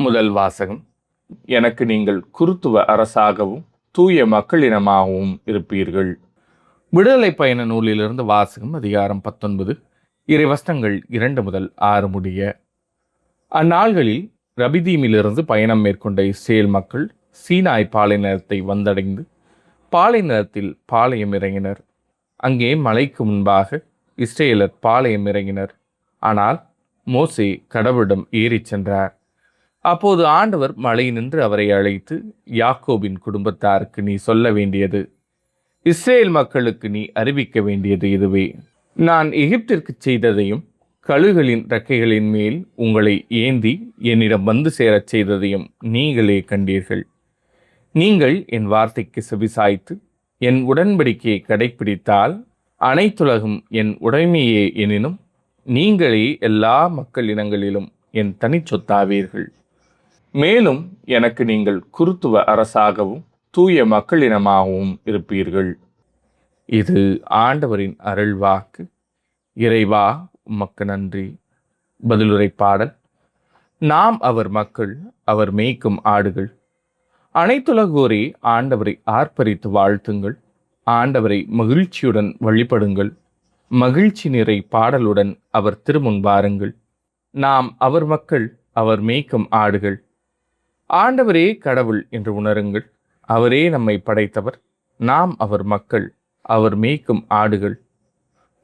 முதல் வாசகம். எனக்கு நீங்கள் குருத்துவ அரசாகவும் தூய மக்களினமாகவும் இருப்பீர்கள். விடுதலை பயண நூலிலிருந்து வாசகம். அதிகாரம் 19, இறைவசனங்கள் 2 முதல் 6 முடிய. அந்நாள்களில் ரபிதீமிலிருந்து பயணம் மேற்கொண்ட இஸ்ரேல் மக்கள் சீனாய் பாலைநிலத்தை வந்தடைந்து பாலைநிலத்தில் பாளையம் இறங்கினர். அங்கே மலைக்கு முன்பாக இஸ்ரேலர் பாளையம் இறங்கினர். ஆனால் மோசே கடவுளிடம் ஏறிச் சென்றார். அப்போது ஆண்டவர் மலை நின்று அவரை அழைத்து, யாக்கோபின் குடும்பத்தாருக்கு நீ சொல்ல வேண்டியது, இஸ்ரேல் மக்களுக்கு நீ அறிவிக்க வேண்டியது இதுவே. நான் எகிப்திற்கு செய்ததையும் கழுகுகளின் இறக்கைகளின் மேல் உங்களை ஏந்தி என்னிடம் வந்து சேரச் செய்ததையும் நீங்களே கண்டீர்கள். நீங்கள் என் வார்த்தைக்கு செவிசாய்த்து என் உடன்படிக்கையை கடைப்பிடித்தால் அனைத்துலகும் என் உடைமையே எனினும் நீங்களே எல்லா மக்கள் இனங்களிலும் என் தனிச்சொத்தாவீர்கள். மேலும் எனக்கு நீங்கள் குருத்துவ அரசாகவும் தூய மக்களினமாகவும் இருப்பீர்கள். இது ஆண்டவரின் அருள்வாக்கு. இறைவா, உமக்கு நன்றி. பதிலுரை பாடல். நாம் அவர் மக்கள், அவர் மேய்க்கும் ஆடுகள். அனைத்துலகோரே ஆண்டவரை ஆர்ப்பரித்து வாழ்த்துங்கள். ஆண்டவரை மகிழ்ச்சியுடன் வழிபடுங்கள். மகிழ்ச்சி நிறை பாடலுடன் அவர் திருமுன் வாருங்கள். நாம் அவர் மக்கள், அவர் மேய்க்கும் ஆடுகள். ஆண்டவரே கடவுள் என்று உணருங்கள். அவரே நம்மை படைத்தவர். நாம் அவர் மக்கள், அவர் மேய்க்கும் ஆடுகள்.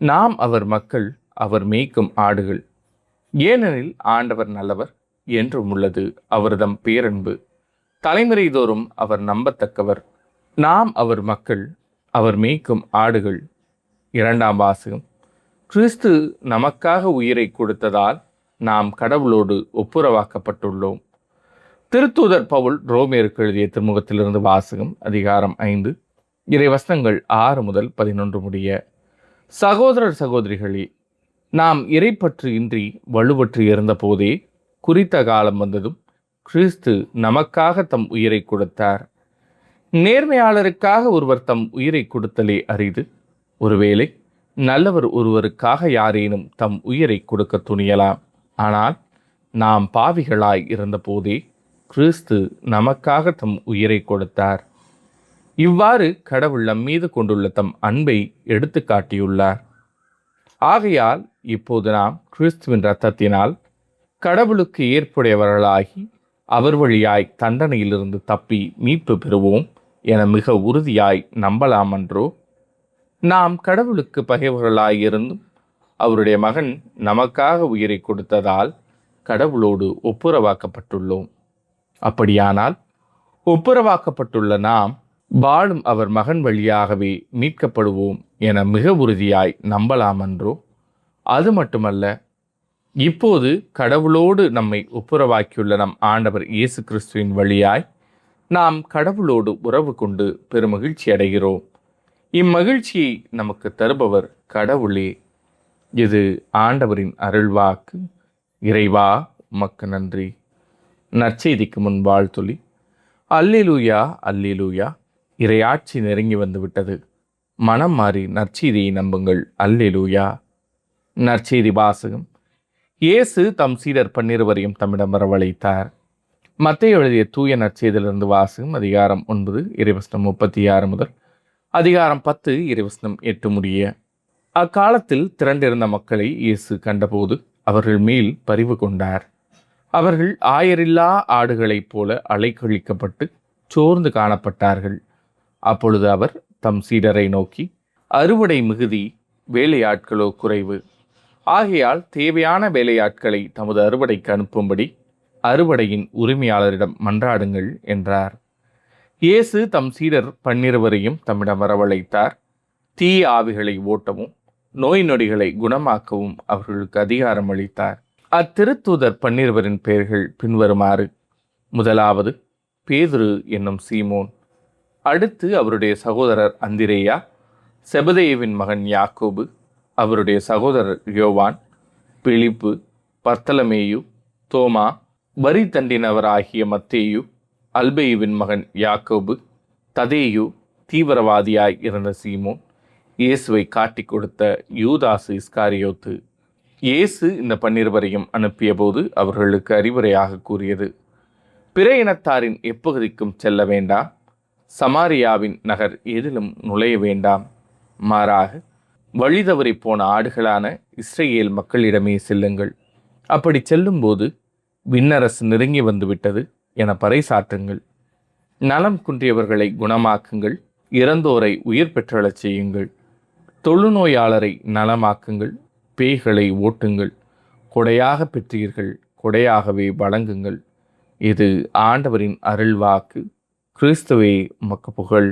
நாம் அவர் மக்கள், அவர் மேய்க்கும் ஆடுகள். ஏனெனில் ஆண்டவர் நல்லவர், என்றும் உள்ளது அவர்தம் பேரன்பு. தலைமுறை தோறும் அவர் நம்பத்தக்கவர். நாம் அவர் மக்கள், அவர் மேய்க்கும் ஆடுகள். இரண்டாம் வாசகம். கிறிஸ்து நமக்காக உயிரை கொடுத்ததால் நாம் கடவுளோடு ஒப்புரவாக்கப்பட்டுள்ளோம். திருத்தூதர் பவுல் ரோமேருக்கு எழுதிய திருமுகத்திலிருந்து வாசகம். அதிகாரம் 5, இறைவசனங்கள் 6 முதல் 11 முடிய. சகோதரர் சகோதரிகளே, நாம் இறைப்பற்று இன்றி வலுவற்று இருந்த போதே குறித்த காலம் வந்ததும் கிறிஸ்து நமக்காக தம் உயிரை கொடுத்தார். நேர்மையாளருக்காக ஒருவர் தம் உயிரை கொடுத்தலே அரிது. ஒருவேளை நல்லவர் ஒருவருக்காக யாரேனும் தம் உயிரை கொடுக்க துணியலாம். ஆனால் நாம் பாவிகளாய் இருந்த போதே கிறிஸ்து நமக்காக தம் உயிரை கொடுத்தார். இவ்வாறு கடவுள் நம்மீது கொண்டுள்ள தம் அன்பை எடுத்து காட்டியுள்ளார். ஆகையால் இப்போது நாம் கிறிஸ்துவின் இரத்தத்தினால் கடவுளுக்கு ஏற்புடையவர்களாகி அவர் வழியாய் தண்டனையிலிருந்து தப்பி மீட்பு பெறுவோம் என மிக உறுதியாய் நம்பலாமன்றோ? நாம் கடவுளுக்கு பகைவர்களாயிருந்தும் அவருடைய மகன் நமக்காக உயிரை கொடுத்ததால் கடவுளோடு ஒப்புரவாக்கப்பட்டுள்ளோம். அப்படியானால் ஒப்புரவாக்கப்பட்டுள்ள நாம் வாழும் அவர் மகன் வழியாகவே மீட்கப்படுவோம் என மிக உறுதியாய் நம்பலாமன்றோ? அது மட்டுமல்ல, இப்போது கடவுளோடு நம்மை ஒப்புரவாக்கியுள்ள நம் ஆண்டவர் இயேசு கிறிஸ்துவின் வழியாய் நாம் கடவுளோடு உறவு கொண்டு பெருமகிழ்ச்சி அடைகிறோம். இம்மகிழ்ச்சியை நமக்கு தருபவர் கடவுளே. இது ஆண்டவரின் அருள்வாக்கு. இறைவா, உமக்கு நன்றி. நற்செய்திக்கு முன் வாழ்த்துளி. அல்லேலூயா, அல்லேலூயா. இறையாட்சி நெருங்கி வந்து விட்டது. மனம் மாறி நற்செய்தியை நம்புங்கள். அல்லேலூயா. நற்செய்தி வாசகம். இயேசு தம் சீடர் 12 தம்மிடம் வரவழைத்தார். மத்தேயு எழுதிய தூய நற்செய்தியிலிருந்து வாசகம். அதிகாரம் 9, இறைவசனம் 36 முதல் அதிகாரம் 10, இறைவசனம் 8 முடிய. அக்காலத்தில் திரண்டிருந்த மக்களை இயேசு கண்டபோது அவர்கள் மேல் பரிவு கொண்டார். அவர்கள் ஆயரில்லா ஆடுகளைப் போல அலைக்கழிக்கப்பட்டு சோர்ந்து காணப்பட்டார்கள். அப்பொழுது அவர் தம் சீடரை நோக்கி, அறுவடை மிகுதி, வேலையாட்களோ குறைவு. ஆகையால் தேவையான வேலையாட்களை தமது அறுவடைக்கு அனுப்பும்படி அறுவடையின் உரிமையாளரிடம் மன்றாடுங்கள் என்றார். இயேசு தம் சீடர் 12 தம்மிடம் வரவழைத்தார். தீய ஆவிகளை ஓட்டவும் நோய் நொடிகளை குணமாக்கவும் அவர்களுக்கு அதிகாரம் அளித்தார். அத்திருத்தூதர் 12 பெயர்கள் பின்வருமாறு. முதலாவது பேதுரு என்னும் சீமோன். அடுத்து அவருடைய சகோதரர் அந்திரேயா, செபதேயுவின் மகன் யாக்கோபு, அவருடைய சகோதரர் யோவான், பிலிப்பு, பர்த்தலமேயு, தோமா, வரி தண்டினவராகிய மத்தேயு, அல்பேயுவின் மகன் யாக்கோபு, ததேயு, தீவிரவாதியாய் இருந்த சீமோன், இயேசுவை காட்டி கொடுத்த யூதாசு இஸ்காரியோத்து. இயேசு இந்த 12 அனுப்பிய போது அவர்களுக்கு அறிவுரையாக கூறியது, பிற இனத்தாரின் எப்பகுதிக்கும் செல்ல வேண்டாம். சமாரியாவின் நகர் எதிலும் நுழைய வேண்டாம். மாறாக வழி தவறி போன ஆடுகளான இஸ்ரேல் மக்களிடமே செல்லுங்கள். அப்படி செல்லும்போது விண்ணரசு நெருங்கி வந்துவிட்டது என பறைசாற்றுங்கள். நலம் குன்றியவர்களை குணமாக்குங்கள். இறந்தோரை உயிர் பெற்றெழச் செய்யுங்கள். தொழுநோயாளரை நலமாக்குங்கள். பேய்களை ஓட்டுங்கள். கொடையாக பெற்றீர்கள், கொடையாகவே வழங்குங்கள். இது ஆண்டவரின் அருள்வாக்கு. கிறிஸ்துவே உமக்கு புகழ்.